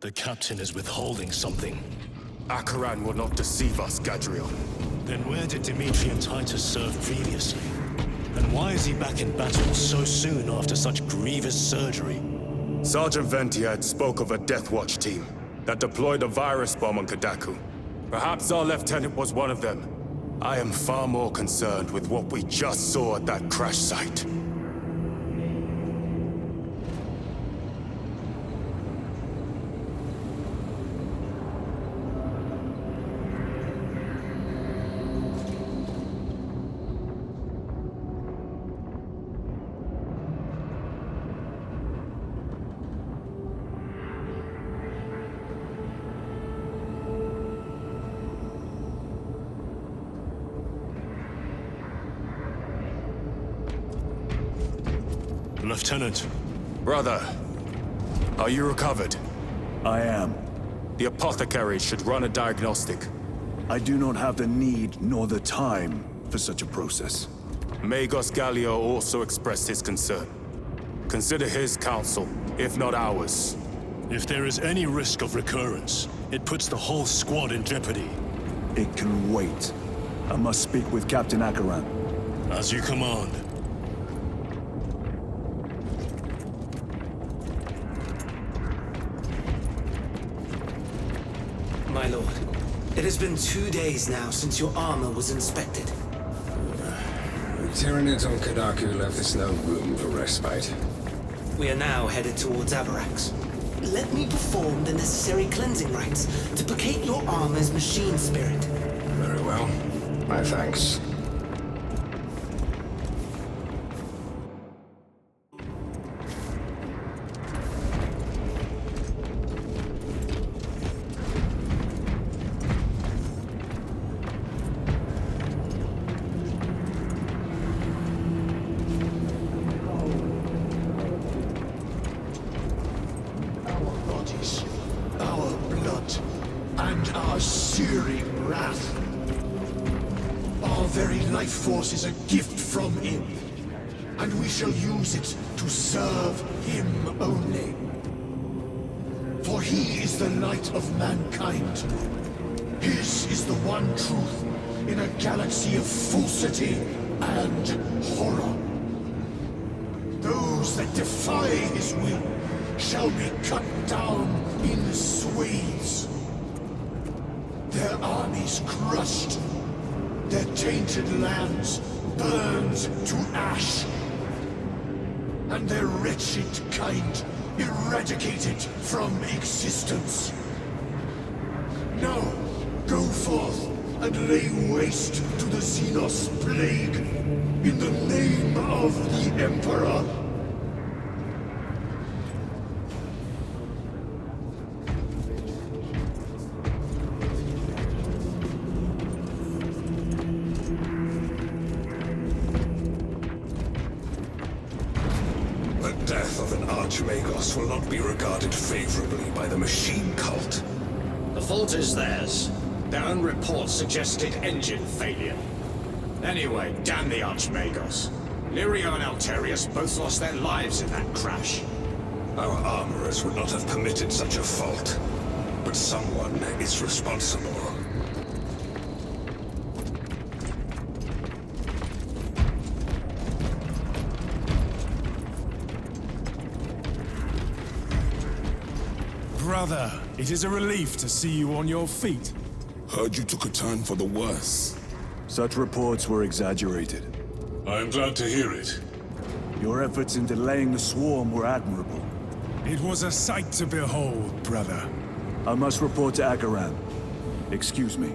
The captain is withholding something. Acheran will not deceive us, Gadriel. Then where did Dimitri and Titus serve previously? And why is he back in battle so soon after such grievous surgery? Sergeant Ventiad spoke of a Death Watch team that deployed a virus bomb on Kadaku. Perhaps our lieutenant was one of them. I am far more concerned with what we just saw at that crash site. Lieutenant. Brother, are you recovered? I am. The apothecary should run a diagnostic. I do not have the need nor the time for such a process. Magos Gallio also expressed his concern. Consider his counsel, if not ours. If there is any risk of recurrence, it puts the whole squad in jeopardy. It can wait. I must speak with Captain Acheran. As you command. My lord, it has been 2 days now since your armor was inspected. The Tyranids on Kadaku left us no room for respite. We are now headed towards Avarax. Let me perform the necessary cleansing rites to placate your armor's machine spirit. Very well. My thanks. Our blood, and our searing wrath. Our very life force is a gift from him, and we shall use it to serve him only. For he is the light of mankind. His is the one truth in a galaxy of falsity and horror. Those that defy his will shall be cut down in swathes. Their armies crushed, their tainted lands burned to ash, and their wretched kind eradicated from existence. Now, go forth and lay waste to the Xenos plague in the name of the Emperor. The death of an Archmagos will not be regarded favorably by the machine cult. The fault is theirs. Their own report suggested engine failure. Anyway, damn the Archmagos. Lirio and Alterius both lost their lives in that crash. Our armorers would not have permitted such a fault. But someone is responsible. Brother, it is a relief to see you on your feet. Heard you took a turn for the worse. Such reports were exaggerated. I am glad to hear it. Your efforts in delaying the swarm were admirable. It was a sight to behold, brother. I must report to Acheran. Excuse me.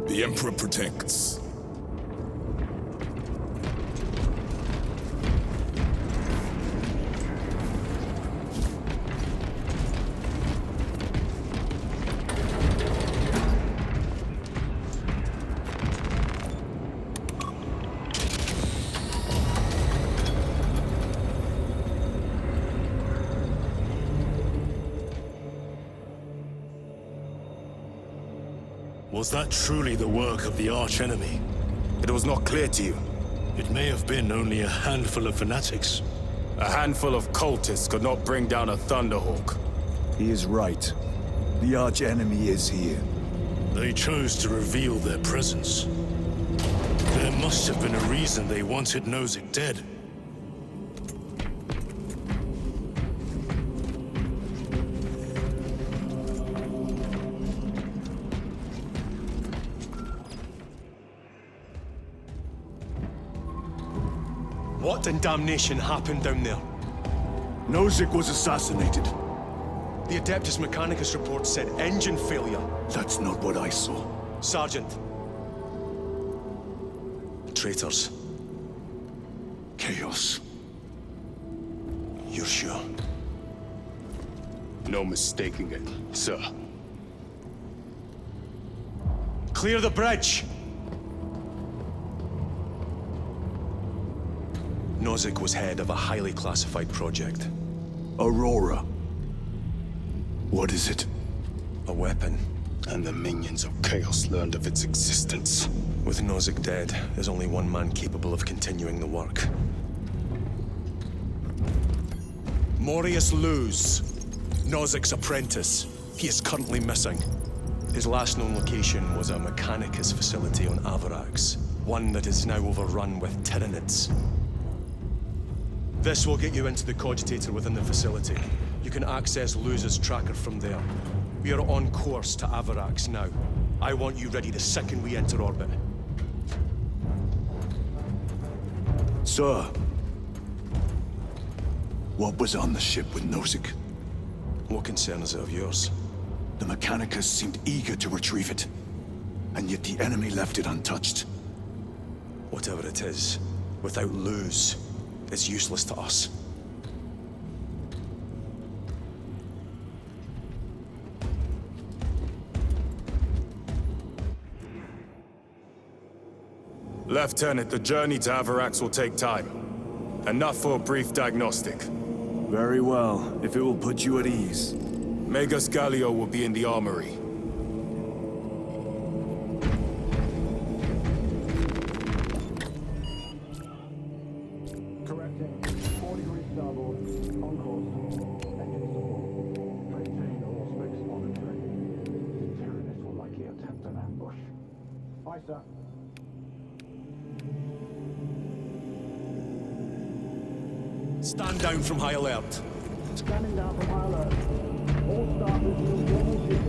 The Emperor protects. Was that truly the work of the archenemy? It was not clear to you. It may have been only a handful of fanatics. A handful of cultists could not bring down a Thunderhawk. He is right. The arch-enemy is here. They chose to reveal their presence. There must have been a reason they wanted Nozick dead. What in damnation happened down there? Nozick was assassinated. The Adeptus Mechanicus report said engine failure. That's not what I saw. Sergeant. Traitors. Chaos. You're sure? No mistaking it, sir. Clear the bridge! Nozick was head of a highly classified project. Aurora. What is it? A weapon. And the minions of Chaos learned of its existence. With Nozick dead, there's only one man capable of continuing the work. Morius Luise, Nozick's apprentice. He is currently missing. His last known location was a Mechanicus facility on Avarax, one that is now overrun with Tyranids. This will get you into the cogitator within the facility. You can access Luise's tracker from there. We are on course to Avarax now. I want you ready the second we enter orbit. Sir. What was on the ship with Nozick? What concern is it of yours? The Mechanicus seemed eager to retrieve it. And yet the enemy left it untouched. Whatever it is, without Luise, it's useless to us. Lieutenant, the journey to Avarax will take time. Enough for a brief diagnostic. Very well, if it will put you at ease. Magus Gallio will be in the armory. Correcting. 4 degrees starboard. On course. Engine support. Maintain all specs monitoring. Tyranids will likely attempt an ambush. Aye, sir. Stand down from high alert. Standing down from high alert. All staff resume normal duty.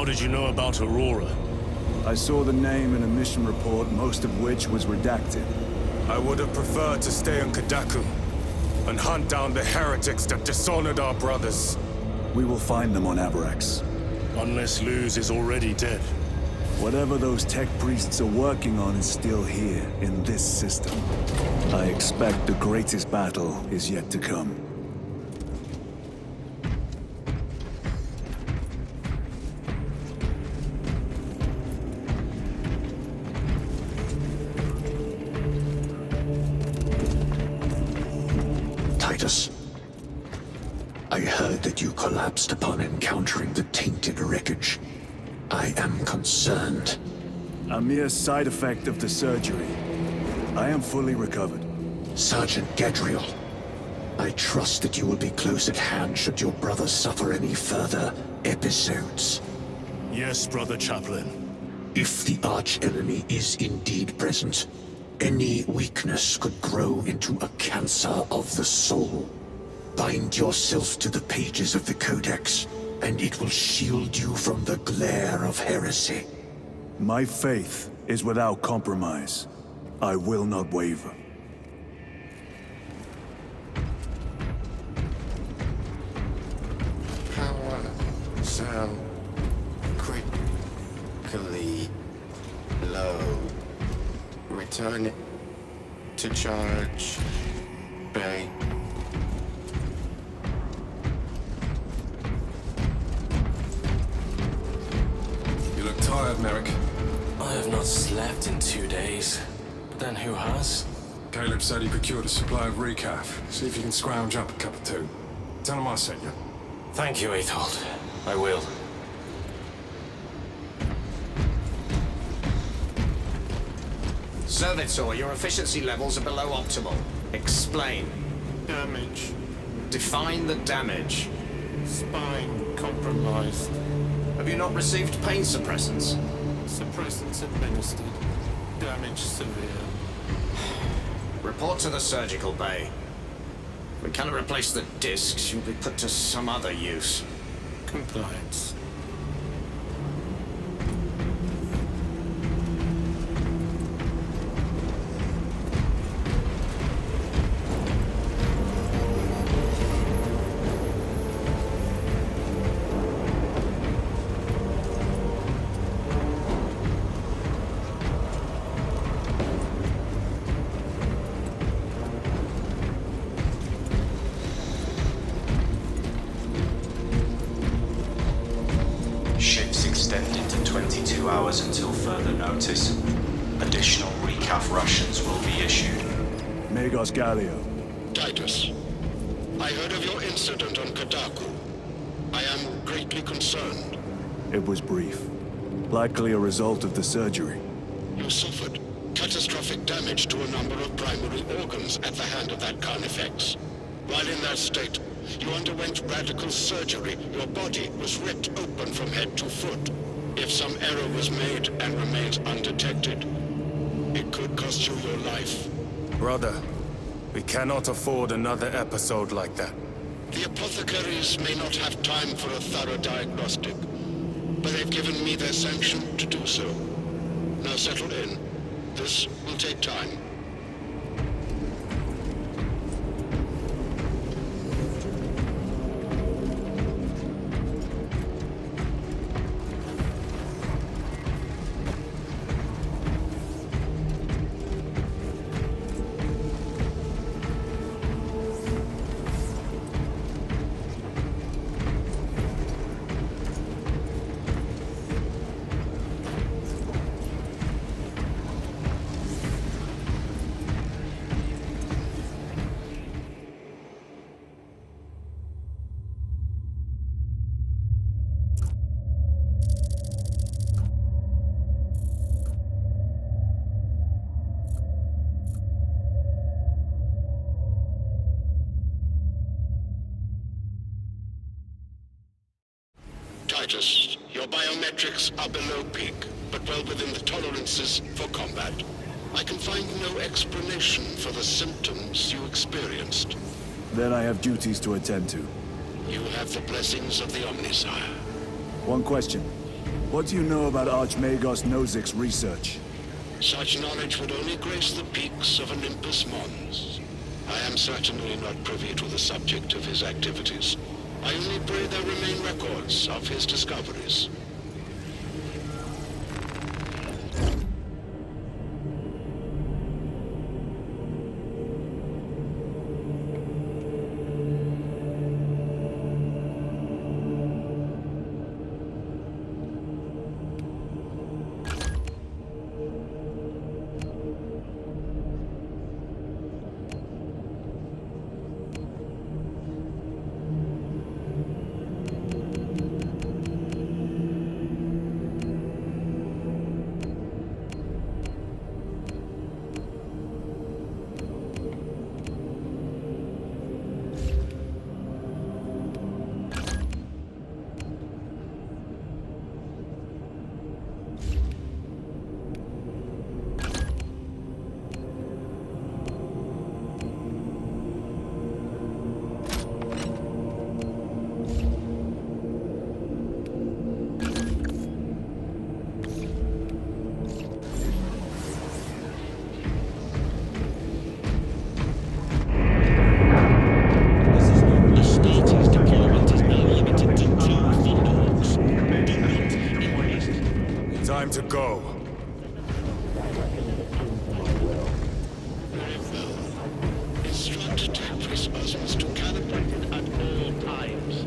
did you know about Aurora? I saw the name in a mission report, most of which was redacted. I would have preferred to stay on Kadaku and hunt down the heretics that dishonored our brothers. We will find them on Avarax. Unless Luz is already dead. Whatever those tech priests are working on is still here, in this system. I expect the greatest battle is yet to come. Titus, I heard that you collapsed upon encountering the tainted wreckage. I am concerned. A mere side effect of the surgery. I am fully recovered. Sergeant Gadriel, I trust that you will be close at hand should your brother suffer any further episodes. Yes, Brother Chaplain. If the arch-enemy is indeed present, any weakness could grow into a cancer of the soul. Bind yourself to the pages of the Codex, and it will shield you from the glare of heresy. My faith is without compromise. I will not waver. Power cell critically low. Return it to charge bay. You look tired, Merrick. I have not slept in 2 days. But then who has? Caleb said he procured a supply of recaf. See if you can scrounge up a cup or two. Tell him I sent you. Thank you, Aethold. I will. Servitor, your efficiency levels are below optimal. Explain. Damage. Define the damage. Spine compromised. Have you not received pain suppressants? Suppressants administered. Damage severe. Report to the surgical bay. If we cannot replace the discs, you'll be put to some other use. Compliance. Ships extended to 22 hours until further notice. Additional recaf rations will be issued. Magos Gallio. Titus, I heard of your incident on Kadaku. I am greatly concerned. It was brief. Likely a result of the surgery. You suffered catastrophic damage to a number of primary organs at the hand of that Carnifex. While in that state, you underwent radical surgery. Your body was ripped open from head to foot. If some error was made and remains undetected, it could cost you your life. Brother, we cannot afford another episode like that. The apothecaries may not have time for a thorough diagnostic, but they've given me their sanction to do so. Now settle in. This will take time. Titus, your biometrics are below peak, but well within the tolerances for combat. I can find no explanation for the symptoms you experienced. Then I have duties to attend to. You have the blessings of the Omnisire. One question. What do you know about Archmagos Nozik's research? Such knowledge would only grace the peaks of Olympus Mons. I am certainly not privy to the subject of his activities. I only pray there remain records of his discoveries. Time to go. Very well. Instruct tech spasms to calibrate it at all times.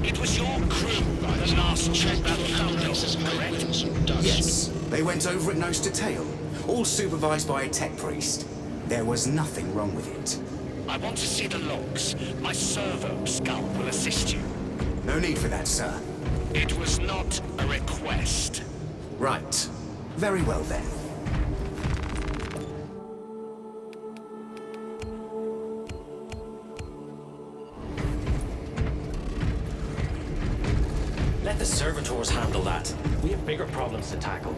It was your crew that last checked that fountain, correct? Yes. They went over it nose to tail. All supervised by a tech priest. There was nothing wrong with it. I want to see the logs. My servo skull will assist you. No need for that, sir. It was not a request. Right. Very well then. Let the servitors handle that. We have bigger problems to tackle.